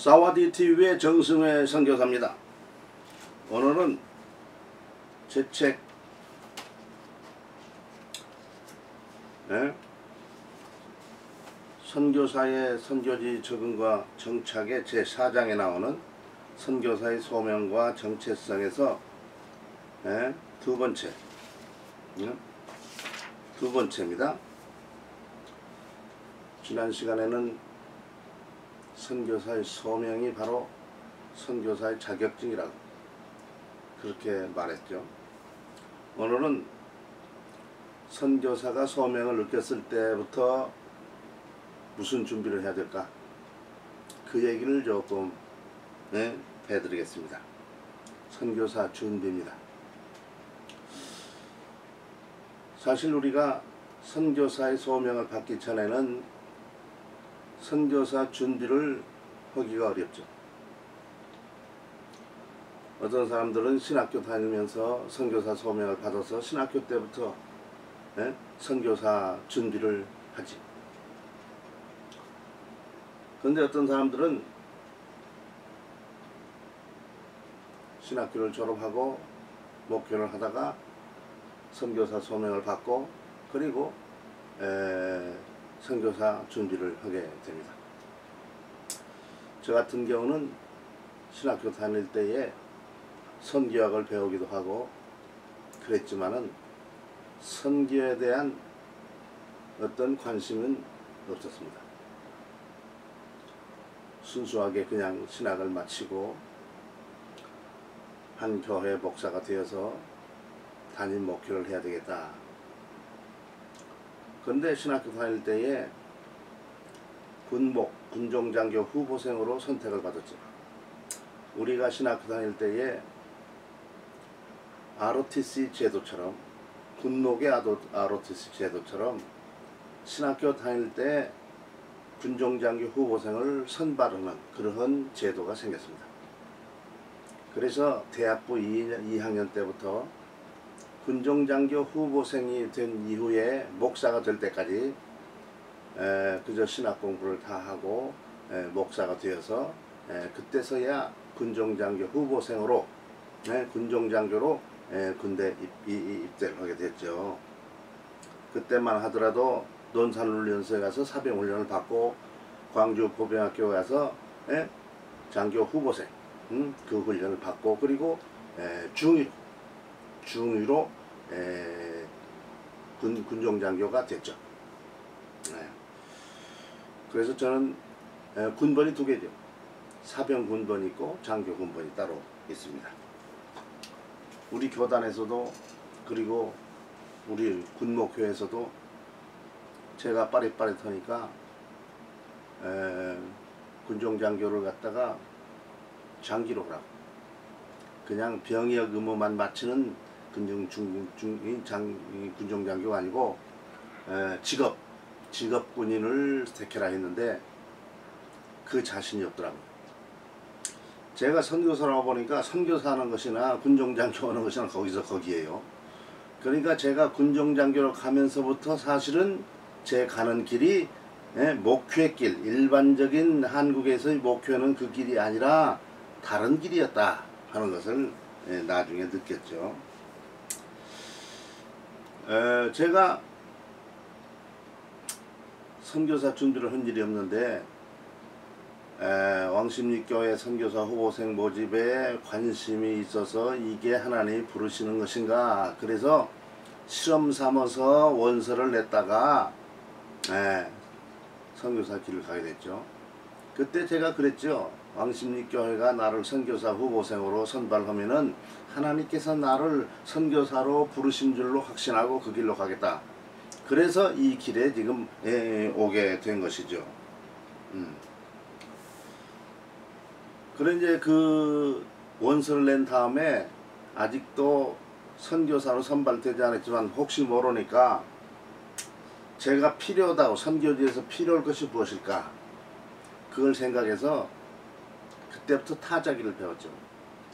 사와디TV의 정승회 선교사입니다. 오늘은 제 책 선교사의 선교지 적응과 정착의 제4장에 나오는 선교사의 소명과 정체성에서 두 번째입니다. 지난 시간에는 선교사의 소명이 바로 선교사의 자격증이라고 그렇게 말했죠. 오늘은 선교사가 소명을 느꼈을 때부터 무슨 준비를 해야 될까, 그 얘기를 조금 해드리겠습니다. 선교사 준비입니다. 사실 우리가 선교사의 소명을 받기 전에는 선교사 준비를 하기가 어렵죠. 어떤 사람들은 신학교 다니면서 선교사 소명을 받아서 신학교 때부터 선교사 준비를 하지. 그런데 어떤 사람들은 신학교를 졸업하고 목회를 하다가 선교사 소명을 받고 그리고 선교사 준비를 하게 됩니다. 저 같은 경우는 신학교 다닐 때에 선교학을 배우기도 하고 그랬지만은 선교에 대한 어떤 관심은 없었습니다. 순수하게 그냥 신학을 마치고 한 교회 목사가 되어서 담임 목회를 해야 되겠다. 그런데 신학교 다닐 때에 군종장교 후보생으로 선택을 받았죠. 우리가 신학교 다닐 때에 ROTC 제도처럼, 군목의 ROTC 제도처럼 신학교 다닐 때 군종장교 후보생을 선발하는 그러한 제도가 생겼습니다. 그래서 대학부 2학년 때부터 군종장교 후보생이 된 이후에 목사가 될 때까지 그저 신학 공부를 다 하고 목사가 되어서 그때서야 군종장교 후보생으로 군종장교로 군대 입대를 하게 됐죠. 그때만 하더라도 논산훈련소에 가서 사병훈련을 받고 광주 고병학교 가서 장교 후보생 그 훈련을 받고 그리고 중위로 군종장교가 됐죠. 그래서 저는 군번이 두 개죠. 사병 군번이 있고 장교 군번이 따로 있습니다. 우리 교단에서도 그리고 우리 군목교에서도 제가 빠릿빠릿하니까 군종장교를 갖다가 장기로 하라고, 그냥 병역 의무만 마치는 군종장교가 아니고 직업 군인을 택해라 했는데 그 자신이 없더라고요. 제가 선교사라고 보니까 선교사하는 것이나 군종장교 하는 것이나 거기에요. 그러니까 제가 군종장교로 가면서부터 사실은 제 가는 길이 목회길, 일반적인 한국에서의 목회는 그 길이 아니라 다른 길이었다 하는 것을 나중에 느꼈죠. 제가 선교사 준비를 한 일이 없는데 왕십리교회 선교사 후보생 모집에 관심이 있어서 이게 하나님이 부르시는 것인가, 그래서 실험 삼아서 원서를 냈다가 선교사 길을 가게 됐죠. 그때 제가 그랬죠. 왕십리교회가 나를 선교사 후보생으로 선발하면은 하나님께서 나를 선교사로 부르신 줄로 확신하고 그 길로 가겠다. 그래서 이 길에 지금 오게 된 것이죠. 그래 이제 그 원서를 낸 다음에 아직도 선교사로 선발되지 않았지만 혹시 모르니까 제가 필요하다고, 선교지에서 필요할 것이 무엇일까, 그걸 생각해서 그때부터 타자기를 배웠죠.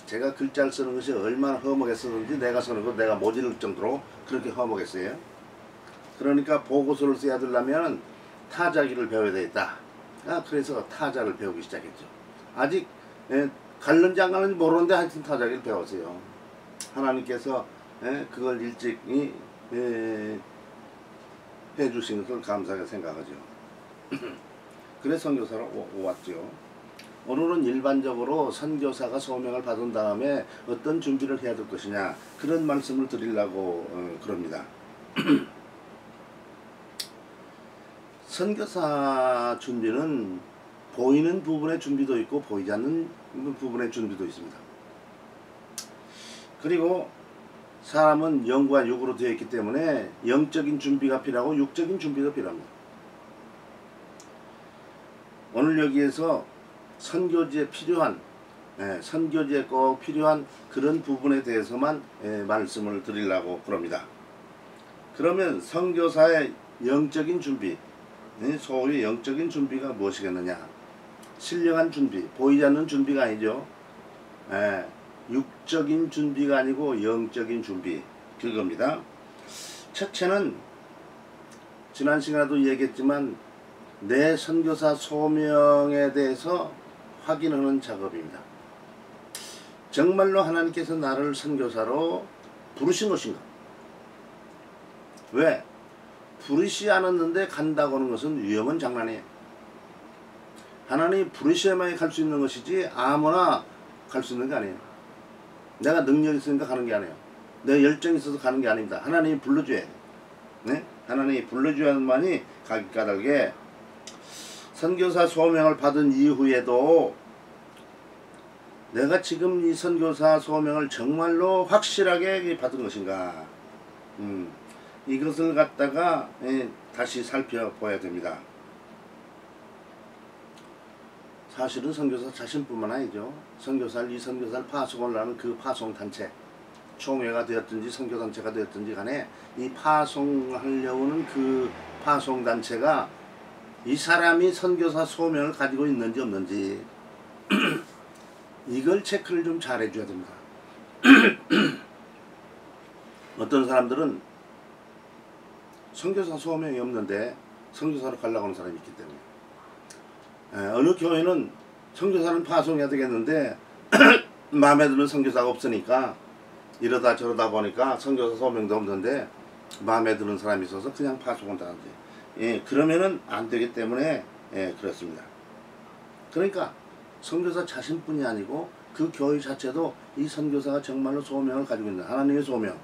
제가 글자를 쓰는 것이 얼마나 허먹했었는지 내가 쓰는 거 내가 못 읽을 정도로 그렇게 허먹했어요. 그러니까 보고서를 써야 되려면 타자기를 배워야 되겠다. 그래서 타자를 배우기 시작했죠. 아직 갈는지 안 갈는지 모르는데 하여튼 타자기를 배우세요. 하나님께서 그걸 일찍 해주신 것을 감사하게 생각하죠. 그래서 선교사로 왔죠. 오늘은 일반적으로 선교사가 소명을 받은 다음에 어떤 준비를 해야 될 것이냐, 그런 말씀을 드리려고 그럽니다. 선교사 준비는 보이는 부분의 준비도 있고 보이지 않는 부분의 준비도 있습니다. 그리고 사람은 영과 육으로 되어 있기 때문에 영적인 준비가 필요하고 육적인 준비도 필요합니다. 오늘 여기에서 선교지에 필요한, 선교지에 꼭 필요한 그런 부분에 대해서만 말씀을 드리려고 그럽니다. 그러면 선교사의 영적인 준비, 소위 영적인 준비가 무엇이겠느냐? 신령한 준비, 보이지 않는 준비가 아니죠. 육적인 준비가 아니고 영적인 준비, 그겁니다. 첫째는 지난 시간에도 얘기했지만 내 선교사 소명에 대해서 확인하는 작업입니다. 정말로 하나님께서 나를 선교사로 부르신 것인가? 왜? 부르시지 않았는데 간다고 하는 것은 위험한 장난이에요. 하나님이 부르셔야만 갈 수 있는 것이지 아무나 갈 수 있는 게 아니에요. 내가 능력이 있으니까 가는 게 아니에요. 내 열정이 있어서 가는 게 아닙니다. 하나님이 불러줘야 돼요. 네? 하나님이 불러줘야만이 가기 까닭에 선교사 소명을 받은 이후에도 내가 지금 이 선교사 소명을 정말로 확실하게 받은 것인가, 이것을 갖다가 다시 살펴봐야 됩니다. 사실은 선교사 자신뿐만 아니죠. 이 선교사를 파송을 하는 그 파송단체, 총회가 되었든지 선교단체가 되었든지 간에 이 파송하려는 그 파송단체가 이 사람이 선교사 소명을 가지고 있는지 없는지 이걸 체크를 좀 잘 해줘야 됩니다. 어떤 사람들은 선교사 소명이 없는데 선교사로 가려고 하는 사람이 있기 때문에, 어느 교회는 선교사는 파송해야 되겠는데 마음에 드는 선교사가 없으니까 이러다 저러다 보니까 선교사 소명도 없는데 마음에 드는 사람이 있어서 그냥 파송을 하는지, 그러면은 안 되기 때문에 그렇습니다. 그러니까 선교사 자신뿐이 아니고 그 교회 자체도 이 선교사가 정말로 소명을 가지고 있는 하나님의 소명,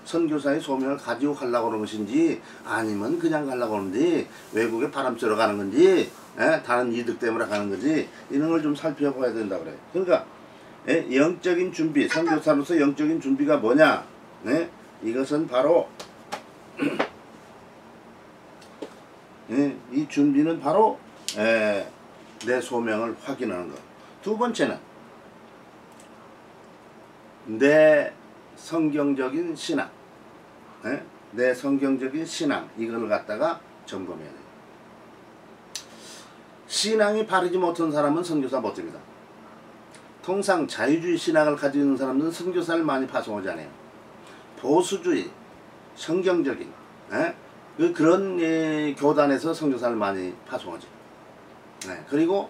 선교사의 소명을 가지고 가려고 하는 것인지 아니면 그냥 가려고 하는지 외국에 바람 쐬러 가는 건지 다른 이득 때문에 가는 건지 이런 걸 좀 살펴봐야 된다 그래요. 그러니까 영적인 준비, 선교사로서 영적인 준비가 뭐냐? 이것은 바로 이 준비는 바로 내 소명을 확인하는 것. 두 번째는 내 성경적인 신앙, 내 성경적인 신앙, 이걸 갖다가 점검해야 돼요. 신앙이 바르지 못한 사람은 선교사 못됩니다. 통상 자유주의 신앙을 가지고 있는 사람들은 선교사를 많이 파송하지 않아요. 보수주의, 성경적인 그런 교단에서 선교사를 많이 파송하죠. 그리고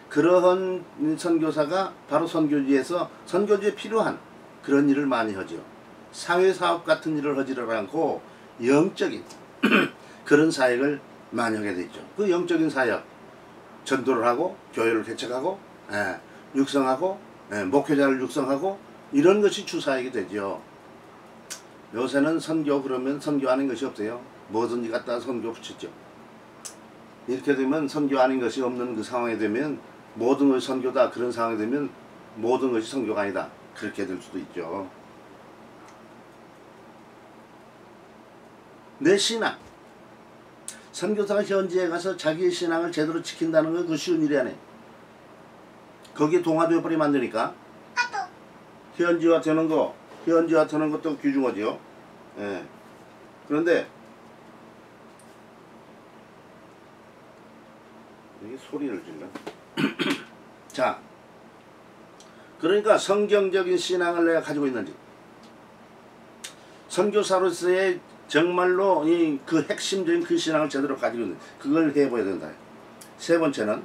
그러한 선교사가 바로 선교지에서 선교지에 필요한 그런 일을 많이 하죠. 사회사업 같은 일을 하지를 않고 영적인 그런 사역을 많이 하게 되죠. 그 영적인 사역, 전도를 하고 교회를 개척하고 육성하고 목회자를 육성하고 이런 것이 주사역이 되죠. 요새는 선교 그러면 선교하는 것이 없어요. 뭐든지 갖다가 선교 붙이죠. 이렇게 되면 선교 아닌 것이 없는 그 상황이 되면 모든 것이 선교다, 그런 상황이 되면 모든 것이 선교가 아니다, 그렇게 될 수도 있죠. 내 신앙, 선교사가 현지에 가서 자기의 신앙을 제대로 지킨다는 건 그 쉬운 일이 아니에요. 거기에 동화되어 버리면 안 되니까 현지화 되는 것도 귀중하죠. 그런데 이게 소리를 질러. 자, 그러니까 성경적인 신앙을 내가 가지고 있는지, 선교사로서의 정말로 그 핵심적인 그 신앙을 제대로 가지고 있는지, 그걸 해봐야 된다. 세 번째는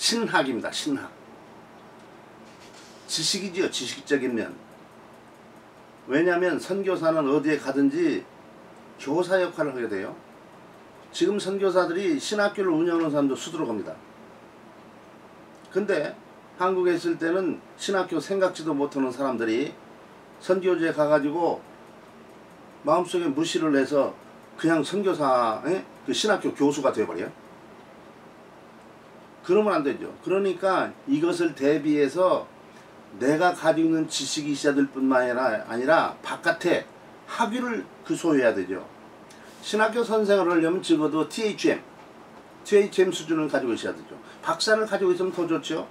신학입니다. 신학. 지식이지요. 지식적인 면. 왜냐하면 선교사는 어디에 가든지 교사 역할을 하게 돼요. 지금 선교사들이 신학교를 운영하는 사람도 수두룩합니다. 근데 한국에 있을 때는 신학교 생각지도 못하는 사람들이 선교지에 가가지고 마음속에 무시를 해서 그냥 선교사의 그 신학교 교수가 되어버려요. 그러면 안 되죠. 그러니까 이것을 대비해서 내가 가지고 있는 지식이 있어야 될 뿐만 아니라 바깥에 학위를 소유해야 되죠. 신학교 선생을 하려면 적어도 THM 수준을 가지고 있어야 되죠. 박사를 가지고 있으면 더 좋죠.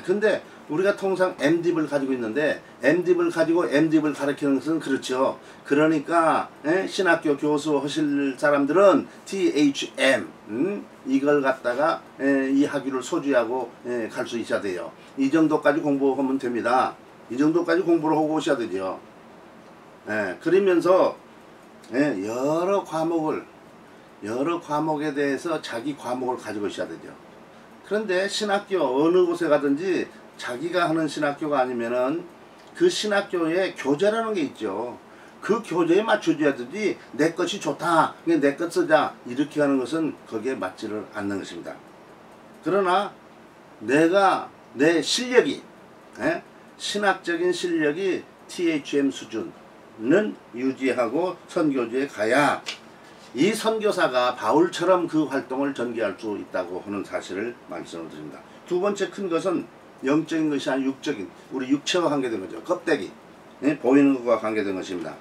근데 우리가 통상 MDib을 가지고 있는데 MDib을 가지고 MDib을 가르치는 것은 그렇죠. 그러니까 신학교 교수 하실 사람들은 THM 이걸 갖다가 이 학위를 소지하고 갈 수 있어야 돼요. 이 정도까지 공부하면 됩니다. 이 정도까지 공부를 하고 오셔야 되죠. 그러면서 여러 과목에 대해서 자기 과목을 가지고 있어야 되죠. 그런데 신학교 어느 곳에 가든지 자기가 하는 신학교가 아니면은 그 신학교에 교재라는 게 있죠. 그 교재에 맞춰줘야 되지 내 것이 좋다 내 것 쓰자 이렇게 하는 것은 거기에 맞지를 않는 것입니다. 그러나 내가 내 실력이 신학적인 실력이 THM 수준은 유지하고 선교지에 가야 이 선교사가 바울처럼 그 활동을 전개할 수 있다고 하는 사실을 말씀을 드립니다. 두 번째 큰 것은 영적인 것이 아니라 육적인 우리 육체와 관계된 거죠. 껍데기 보이는 것과 관계된 것입니다.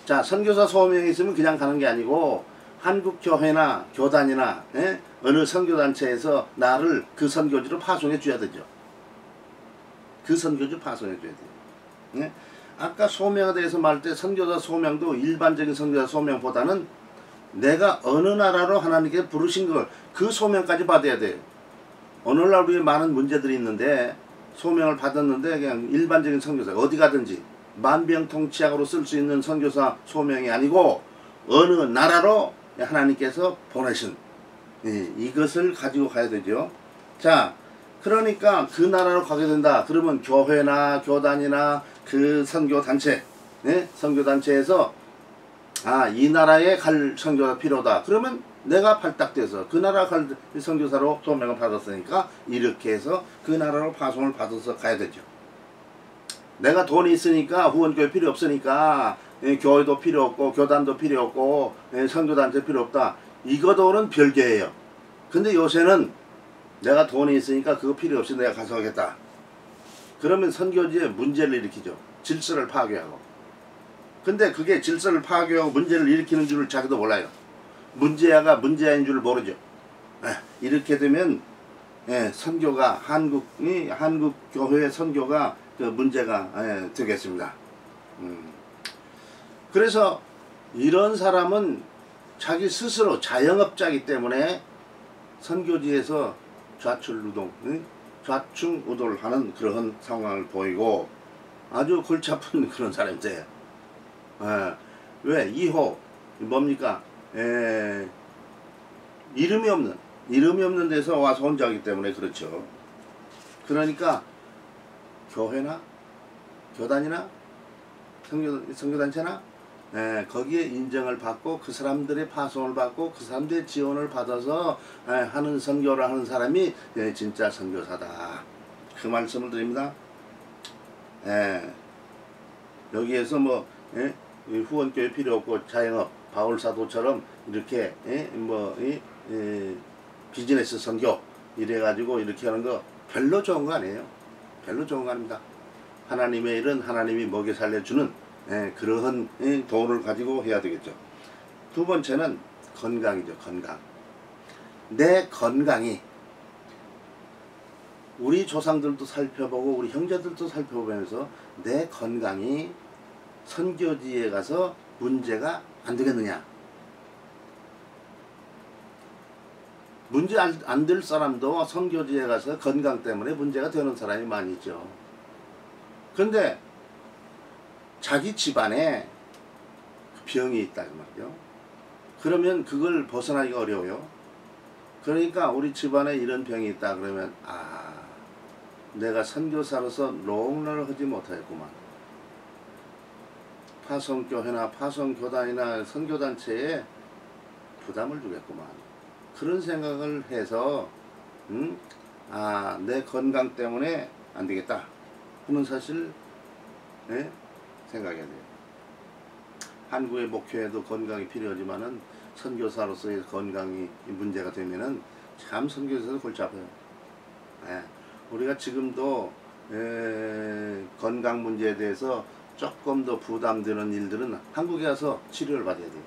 자, 선교사 소명이 있으면 그냥 가는 게 아니고 한국 교회나 교단이나 어느 선교단체에서 나를 그 선교지로 파송해 줘야 되죠. 그 선교지로 파송해 줘야 돼요. 아까 소명에 대해서 말할 때 선교사 소명도 일반적인 선교사 소명보다는 내가 어느 나라로 하나님께 부르신 걸 그 소명까지 받아야 돼요. 오늘날 우리에 많은 문제들이 있는데 소명을 받았는데 그냥 일반적인 선교사 어디 가든지 만병통치약으로 쓸 수 있는 선교사 소명이 아니고 어느 나라로 하나님께서 보내신 이것을 가지고 가야 되죠. 자, 그러니까 그 나라로 가게 된다. 그러면 교회나 교단이나 그 선교단체 선교단체에서 이 나라에 갈 선교가 필요하다. 그러면 내가 발탁돼서 그 나라 갈 선교사로 소명을 받았으니까 이렇게 해서 그 나라로 파송을 받아서 가야 되죠. 내가 돈이 있으니까 후원교회 필요 없으니까 교회도 필요 없고 교단도 필요 없고 선교단체 필요 없다. 이거도는 별개예요. 근데 요새는 내가 돈이 있으니까 그거 필요 없이 내가 가서 하겠다. 그러면 선교지에 문제를 일으키죠. 질서를 파괴하고. 근데 그게 질서를 파괴하고 문제를 일으키는 줄을 자기도 몰라요. 문제야가 문제야인 줄 모르죠. 이렇게 되면 선교가 한국 교회의 선교가 그 문제가 되겠습니다. 그래서 이런 사람은 자기 스스로 자영업자이기 때문에 선교지에서 좌충우돌 하는 그런 상황을 보이고 아주 골치 아픈 그런 사람이 돼요. 왜? 2호 뭡니까? 이름이 없는 데서 와서 혼자 하기 때문에 그렇죠. 그러니까 교회나 교단이나 선교단체나 거기에 인정을 받고 그 사람들의 파송을 받고 그 사람들의 지원을 받아서 하는 선교를 하는 사람이 진짜 선교사다. 그 말씀을 드립니다. 여기에서 뭐 후원교회 필요 없고 자영업 바울사도처럼 이렇게 비즈니스 선교 이래가지고 이렇게 하는 거 별로 좋은 거 아니에요. 별로 좋은 거 아닙니다. 하나님의 일은 하나님이 먹여 살려주는 그러한 돈을 가지고 해야 되겠죠. 두 번째는 건강이죠. 건강. 내 건강이 우리 조상들도 살펴보고 우리 형제들도 살펴보면서 내 건강이 선교지에 가서 문제가 안 되겠느냐. 문제 안 될 사람도 선교지에 가서 건강 때문에 문제가 되는 사람이 많이 있죠. 그런데 자기 집안에 병이 있다 그 말이죠. 그러면 그걸 벗어나기가 어려워요. 그러니까 우리 집안에 이런 병이 있다 그러면 아, 내가 선교사로서 롱런을 하지 못하겠구만. 파송교회나 파송교단이나 선교단체에 부담을 주겠구만. 그런 생각을 해서 아, 내 건강 때문에 안 되겠다 하는 사실 생각해야 돼요. 한국의 목회에도 건강이 필요하지만은 선교사로서의 건강이 문제가 되면은 참 선교사도 골치 아파요. 우리가 지금도 건강 문제에 대해서 조금 더 부담되는 일들은 한국에 가서 치료를 받아야 돼요.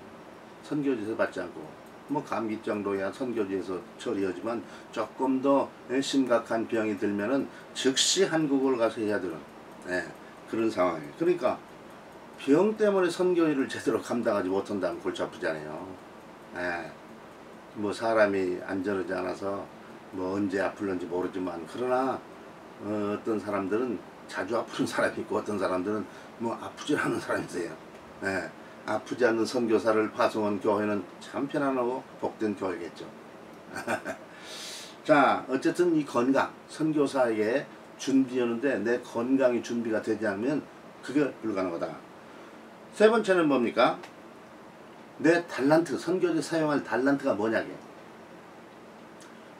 선교지에서 받지 않고. 뭐 감기 정도야 선교지에서 처리하지만 조금 더 심각한 병이 들면은 즉시 한국을 가서 해야 되는 그런 상황이에요. 그러니까 병 때문에 선교 일을 제대로 감당하지 못한다면 골치 아프잖아요. 뭐 사람이 안전하지 않아서 뭐 언제 아플는지 모르지만 그러나 어떤 사람들은 자주 아프는 사람이 있고 어떤 사람들은 뭐 아프지 않은 사람이 있어요. 아프지 않는 선교사를 파송한 교회는 참 편안하고 복된 교회겠죠. 자, 어쨌든 이 건강, 선교사에게 준비하는데 내 건강이 준비가 되지 않으면 그게 불가능하다. 세 번째는 뭡니까? 내 달란트, 선교지에 사용할 달란트가 뭐냐게.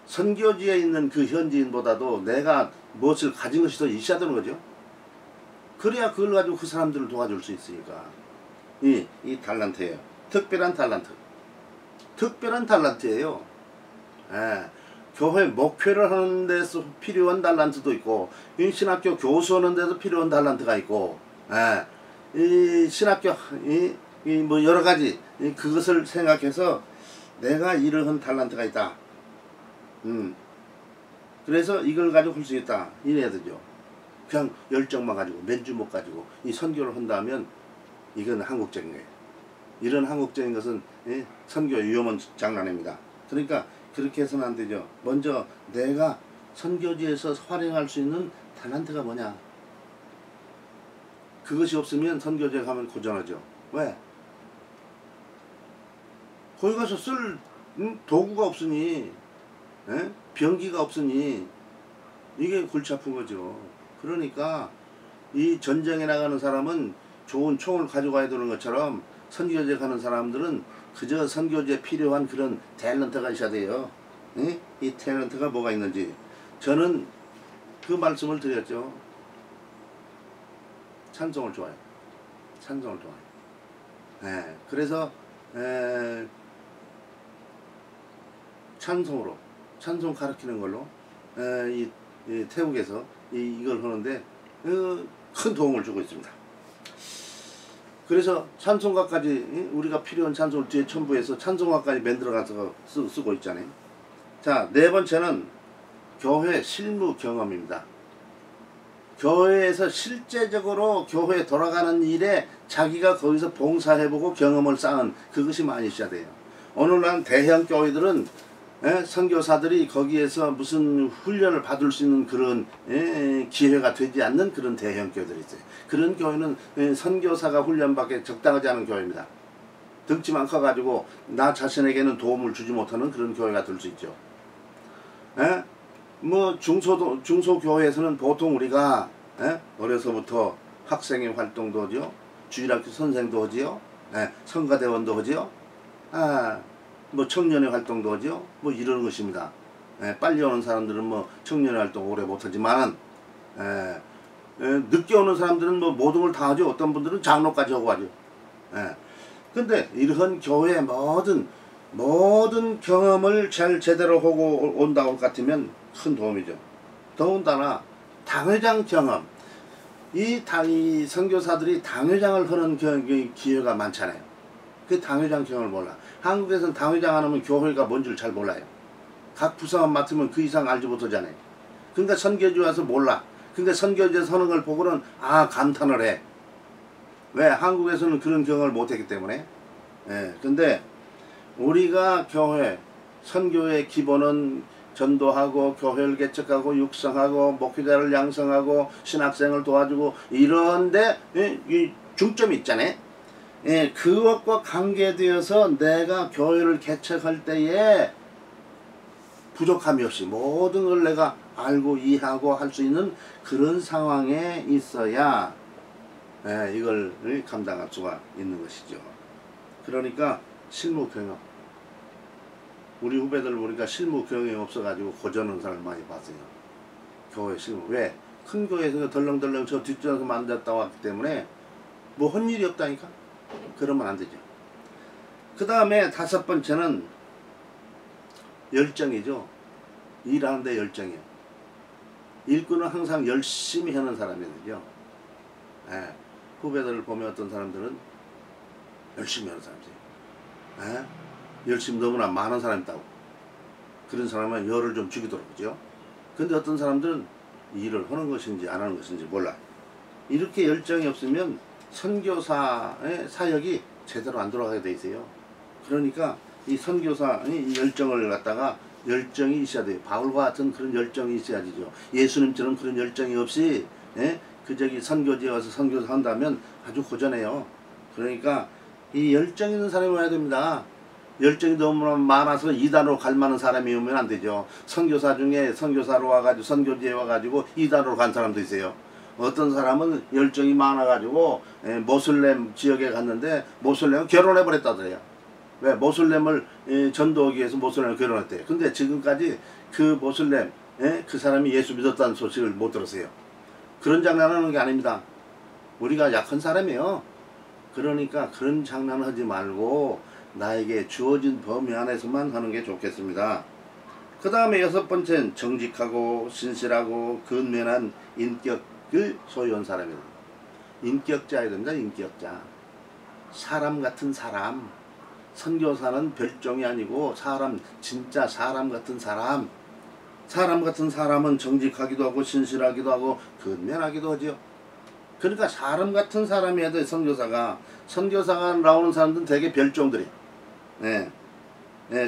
선교지에 있는 그 현지인보다도 내가 무엇을 가진 것이 더 있어야 되는 거죠. 그래야 그걸 가지고 그 사람들을 도와줄 수 있으니까. 이 달란트예요. 특별한 달란트. 특별한 달란트예요. 교회 목회를 하는 데서 필요한 달란트도 있고, 이 신학교 교수하는 데서 필요한 달란트가 있고, 이 신학교 뭐 여러 가지 그것을 생각해서 내가 이러한 달란트가 있다. 그래서 이걸 가지고 할 수 있다. 이래야 되죠. 그냥 열정만 가지고 맨주먹 가지고 이 선교를 한다면 이건 한국적인 거예요. 이런 한국적인 것은 선교 위험한 장난입니다. 그러니까 그렇게 해서는 안 되죠. 먼저 내가 선교지에서 활용할 수 있는 달란트가 뭐냐. 그것이 없으면 선교지에 가면 고전하죠. 왜? 거기 가서 쓸 도구가 없으니, 병기가 없으니 이게 골치 아픈 거죠. 그러니까 이 전쟁에 나가는 사람은 좋은 총을 가져가야 되는 것처럼 선교지에 가는 사람들은 그저 선교지에 필요한 그런 탤런트가 있어야 돼요. 이 탤런트가 뭐가 있는지 저는 그 말씀을 드렸죠. 찬송을 좋아해요. 찬송을 좋아해요. 그래서 찬송으로 찬송 가르치는 걸로 이 태국에서 이걸 하는데 큰 도움을 주고 있습니다. 그래서 찬송가까지 우리가 필요한 찬송을 뒤에 첨부해서 찬송가까지 만들어가서 쓰고 있잖아요. 자, 네 번째는 교회 실무 경험입니다. 교회에서 실제적으로 교회에 돌아가는 일에 자기가 거기서 봉사해보고 경험을 쌓은 그것이 많이 있어야 돼요. 오늘날 대형 교회들은 선교사들이 거기에서 무슨 훈련을 받을 수 있는 그런 기회가 되지 않는 그런 대형 교회들이 있어요. 그런 교회는 선교사가 훈련받기에 적당하지 않은 교회입니다. 덩치만 커가지고 나 자신에게는 도움을 주지 못하는 그런 교회가 될 수 있죠. 뭐 중소교회에서는 보통 우리가 어려서부터 학생의 활동도 하죠. 주일학교 선생도 하지요. 성가대원도 하지요. 뭐 청년의 활동도 하죠. 뭐 이러는 것입니다. 빨리 오는 사람들은 뭐 청년의 활동 오래 못하지만 늦게 오는 사람들은 뭐 모든 걸 다 하죠. 어떤 분들은 장로까지 하고 하죠. 근데 이런 교회의 모든 경험을 잘 제대로 하고 온다고 할 것 같으면 큰 도움이죠. 더군다나 당회장 경험. 이 선교사들이 당회장을 하는 기회가 많잖아요. 그 당회장 경험을 몰라. 한국에서는 당회장 안 하면 교회가 뭔지를 잘 몰라요. 각 부서만 맡으면 그 이상 알지 못하잖아요. 그러니까 선교지 와서 몰라. 그러니까 선교지에서 하는 걸 보고는 감탄을 해. 왜? 한국에서는 그런 경험을 못했기 때문에. 근데 우리가 교회, 선교의 기본은 전도하고 교회를 개척하고 육성하고 목회자를 양성하고 신학생을 도와주고 이런데 이 중점이 있잖아요. 그것과 관계되어서 내가 교회를 개척할 때에 부족함이 없이 모든 걸 내가 알고 이해하고 할 수 있는 그런 상황에 있어야 이걸 감당할 수가 있는 것이죠. 그러니까 실무 경험, 우리 후배들 보니까 실무 경험이 없어가지고 고전하는 사람을 많이 봤어요. 교회 실무. 왜? 큰 교회에서 덜렁덜렁 저 뒷전에서 만졌다 왔기 때문에 뭐 한 일이 없다니까? 그러면 안 되죠. 그 다음에 5번째는 열정이죠. 일하는데 열정이에요. 일꾼은 항상 열심히 하는 사람이거든요. 후배들을 보면 어떤 사람들은 열심히 하는 사람이에요. 열심히 너무나 많은 사람이 있다고. 그런 사람은 열을 좀 죽이도록 그죠. 근데 어떤 사람들은 일을 하는 것인지 안 하는 것인지 몰라. 이렇게 열정이 없으면 선교사의 사역이 제대로 안 돌아가게 돼 있어요. 그러니까 이 선교사의 열정을 갖다가 열정이 있어야 돼요. 바울과 같은 그런 열정이 있어야죠. 예수님처럼 그런 열정이 없이 그 저기 선교지에 와서 선교사 한다면 아주 고전해요. 그러니까 이 열정 있는 사람이 와야 됩니다. 열정이 너무 많아서 이단으로 갈 만한 사람이 오면 안 되죠. 선교사 중에 선교사로 와가지고 선교지에 와가지고 이단으로 간 사람도 있어요. 어떤 사람은 열정이 많아가지고 모슬렘 지역에 갔는데 모슬렘은 결혼해버렸다더래요. 왜? 모슬렘을 전도하기 위해서 모슬렘을 결혼했대요. 근데 지금까지 그 모슬렘 그 사람이 예수 믿었다는 소식을 못 들었어요. 그런 장난하는 게 아닙니다. 우리가 약한 사람이에요. 그러니까 그런 장난하지 말고 나에게 주어진 범위 안에서만 하는 게 좋겠습니다. 그 다음에 6번째는 정직하고 신실하고 근면한 인격을 소유한 사람입니다. 인격자야 됩니다. 인격자. 사람 같은 사람. 선교사는 별종이 아니고 사람, 진짜 사람 같은 사람. 사람 같은 사람은 정직하기도 하고 신실하기도 하고 근면하기도 하죠. 그러니까 사람 같은 사람이어야 돼. 선교사가 나오는 사람들은 되게 별종들이.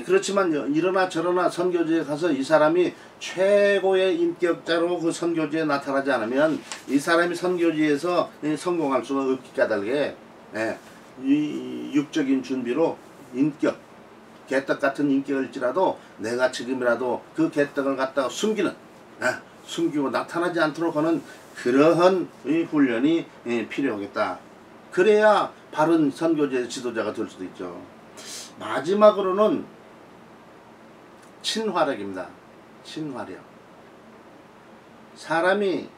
그렇지만 이러나 저러나 선교지에 가서 이 사람이 최고의 인격자로 그 선교지에 나타나지 않으면 이 사람이 선교지에서 성공할 수가 없기 까닭에 이 육적인 준비로 인격, 개떡 같은 인격일지라도 내가 지금이라도 그 개떡을 갖다가 숨기고 나타나지 않도록 하는 그러한 훈련이 필요하겠다. 그래야 바른 선교지의 지도자가 될 수도 있죠. 마지막으로는 친화력입니다. 친화력. 사람이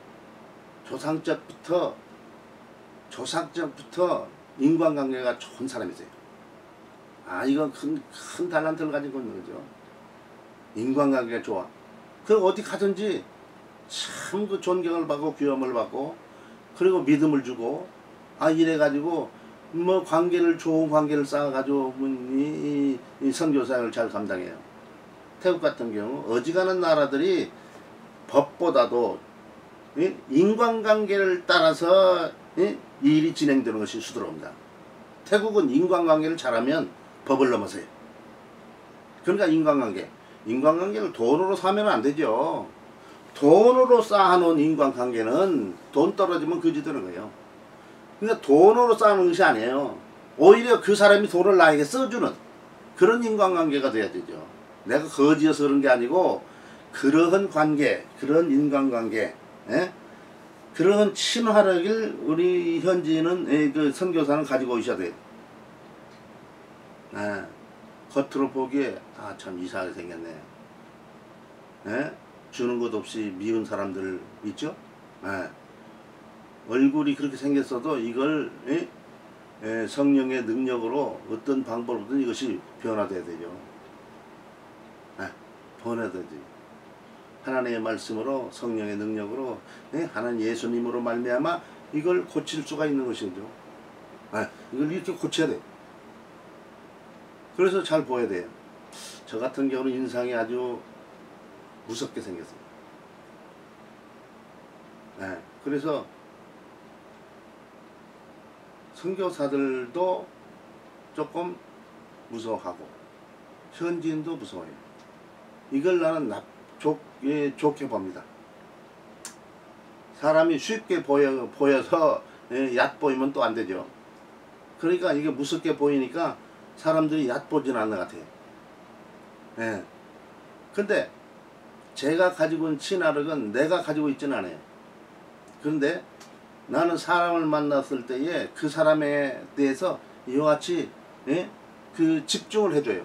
조상적부터 인간관계가 좋은 사람이세요. 이건 큰 달란트를 가지고 있는 거죠. 인간관계가 좋아. 그 어디 가든지 참 그 존경을 받고 귀함을 받고 그리고 믿음을 주고 이래가지고 뭐 좋은 관계를 쌓아가지고 이 선교사역을 잘 감당해요. 태국 같은 경우 어지간한 나라들이 법보다도 인간관계를 따라서 일이 진행되는 것이 수두룩합니다. 태국은 인간관계를 잘하면 법을 넘어서요. 그러니까 인간관계를 돈으로 사면 안 되죠. 돈으로 쌓아놓은 인간관계는 돈 떨어지면 거지되는 거예요. 그러니까 돈으로 쌓는 것이 아니에요. 오히려 그 사람이 돈을 나에게 써주는 그런 인간관계가 돼야 되죠. 내가 거지여서 그런 게 아니고 그러한 관계, 그런 인간관계, 그러한 친화력을 우리 현지인은 그 선교사는 가지고 있어야 돼요. 겉으로 보기에 참 이상하게 생겼네. 주는 것 없이 미운 사람들 있죠. 얼굴이 그렇게 생겼어도 이걸 성령의 능력으로 어떤 방법으로든 이것이 변화돼야 되죠. 변화되지. 하나님의 말씀으로 성령의 능력으로 하나님 예수님으로 말미암아 이걸 고칠 수가 있는 것이죠. 이걸 이렇게 고쳐야 돼. 그래서 잘 보여야 돼요. 저 같은 경우는 인상이 아주 무섭게 생겼어요. 그래서 선교사들도 조금 무서워하고 현지인도 무서워해요. 이걸 나는 좋게 봅니다. 사람이 쉽게 보여서 얕보이면 또 안 되죠. 그러니까 이게 무섭게 보이니까 사람들이 얕보지는 않는 것 같아요. 근데 제가 가지고 있는 친화력은 내가 가지고 있지는 않아요. 그런데 나는 사람을 만났을 때에 그 사람에 대해서 이와 같이 예? 그 집중을 해줘요.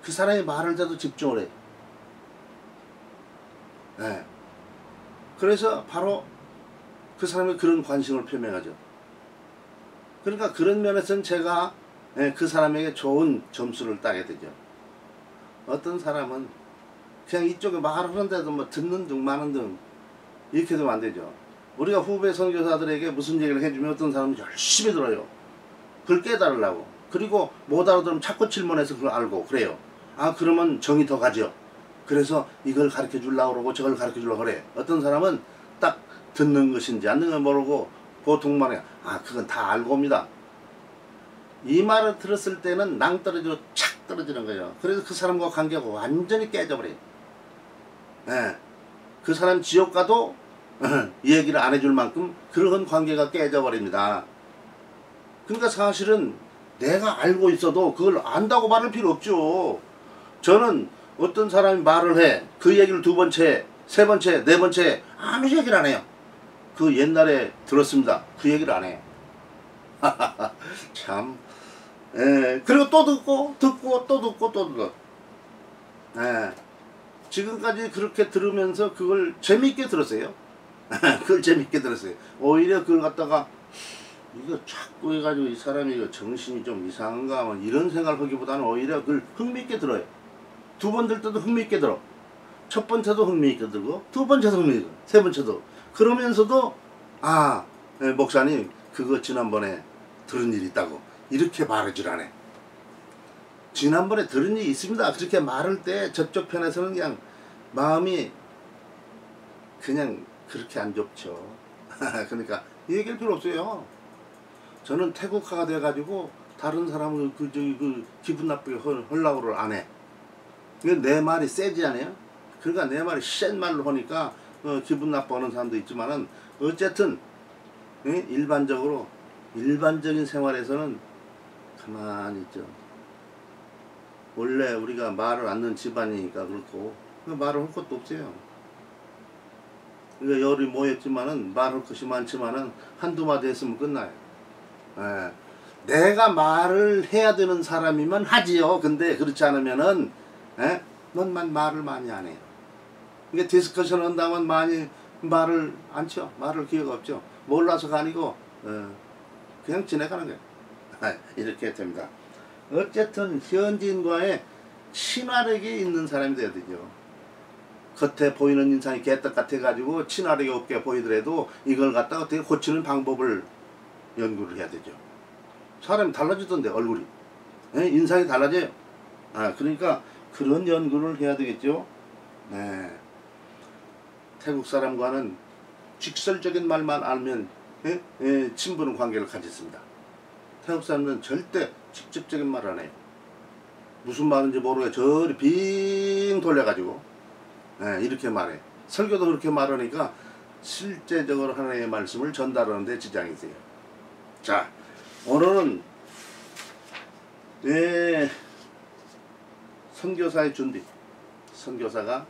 그 사람이 말을 해도 집중을 해요. 예. 그래서 바로 그 사람이 그런 관심을 표명하죠. 그러니까 그런 면에서는 제가 예, 그 사람에게 좋은 점수를 따게 되죠. 어떤 사람은 그냥 이쪽에 말하는데도 뭐 듣는 등 마는 등 이렇게 되면 안 되죠. 우리가 후배 선교사들에게 무슨 얘기를 해주면 어떤 사람은 열심히 들어요. 그걸 깨달으려고. 그리고 못 알아들으면 자꾸 질문해서 그걸 알고 그래요. 아 그러면 정이 더 가죠. 그래서 이걸 가르쳐 주려고 그러고 저걸 가르쳐 주려고 그래. 어떤 사람은 딱 듣는 것인지 안 듣는 걸 모르고 보통 말해. 아 그건 다 알고 옵니다. 이 말을 들었을 때는 낭떠러지로 착 떨어지는 거예요. 그래서 그 사람과 관계가 완전히 깨져버려요. 예. 그 사람 지옥 가도 이 얘기를 안 해줄 만큼 그런 관계가 깨져버립니다. 그러니까 사실은 내가 알고 있어도 그걸 안다고 말할 필요 없죠. 저는 어떤 사람이 말을 해. 그 얘기를 두 번째, 세 번째, 네 번째 아무 얘기를 안 해요. 그 옛날에 들었습니다. 그 얘기를 안 해요. 참. 예. 그리고 또 듣고 또 듣고. 예. 지금까지 그렇게 들으면서 그걸 재밌게 들었어요. 그걸 재밌게 들었어요. 오히려 그걸 갖다가 이거 자꾸 해가지고 이 사람이 이거 정신이 좀 이상한가 뭐 이런 생각을 하기보다는 오히려 그걸 흥미있게 들어요. 두 번 들 때도 흥미있게 들어. 첫 번째도 흥미있게 들고 두 번째도 흥미있게 들고 세 번째도 그러면서도 아 목사님 그거 지난번에 들은 일이 있다고 이렇게 말하질 않아. 지난번에 들은 일이 있습니다. 그렇게 말할 때 저쪽 편에서는 그냥 마음이 그냥 그렇게 안 좋죠. 그러니까 얘기할 필요 없어요. 저는 태국화가 돼가지고 다른 사람을 그 기분 나쁘게 하려고를 안 해. 내 말이 세지 않아요? 그러니까 내 말이 센 말로 하니까 기분 나빠하는 사람도 있지만은 어쨌든 일반적인 생활에서는 가만히 있죠. 원래 우리가 말을 안 듣는 집안이니까 그렇고 말을 할 것도 없어요. 그러니까 열이 모였지만은 말할 것이 많지만은 한두 마디 했으면 끝나요. 예. 내가 말을 해야 되는 사람이면 하지요. 근데 그렇지 않으면은 넌만 말을 많이 안 해요. 그러니까 디스커션 한다면 많이 말을 안 쳐. 말을 기회가 없죠. 몰라서가 아니고 그냥 지나가는 거예요. 이렇게 됩니다. 어쨌든 현지인과의 친화력이 있는 사람이 돼야 되죠. 겉에 보이는 인상이 개떡 같아가지고 친화력이 없게 보이더라도 이걸 갖다가 어떻게 고치는 방법을 연구를 해야 되죠. 사람이 달라지던데 얼굴이 인상이 달라져요. 그러니까 그런 연구를 해야 되겠죠. 네. 태국 사람과는 직설적인 말만 알면 친분 관계를 가졌습니다. 태국 사람은 절대 직접적인 말 안 해요. 무슨 말인지 모르게 저리 빙 돌려가지고 이렇게 말해. 설교도 그렇게 말하니까 실제적으로 하나님의 말씀을 전달하는 데 지장이 있어요. 자, 오늘은 선교사의 준비. 선교사가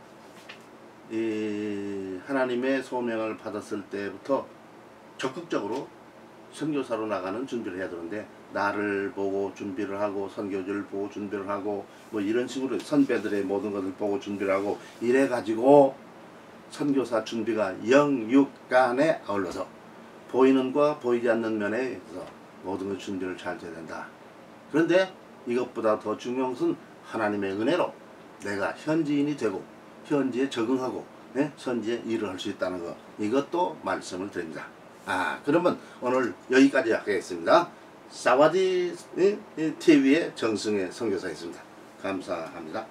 이 하나님의 소명을 받았을 때부터 적극적으로 선교사로 나가는 준비를 해야 되는데 나를 보고 준비를 하고 선교지를 보고 준비를 하고 뭐 이런 식으로 선배들의 모든 것을 보고 준비를 하고 이래 가지고 선교사 준비가 영육간에 아울러서 보이는 과 보이지 않는 면에서 모든 것 준비를 잘 해야 된다. 그런데 이것보다 더 중요한 것은 하나님의 은혜로 내가 현지인이 되고 현지에 적응하고 선지에 일을 할 수 있다는 것, 이것도 말씀을 드립니다. 그러면 오늘 여기까지 하겠습니다. 사와디 TV의 정승의 선교사였습니다. 감사합니다.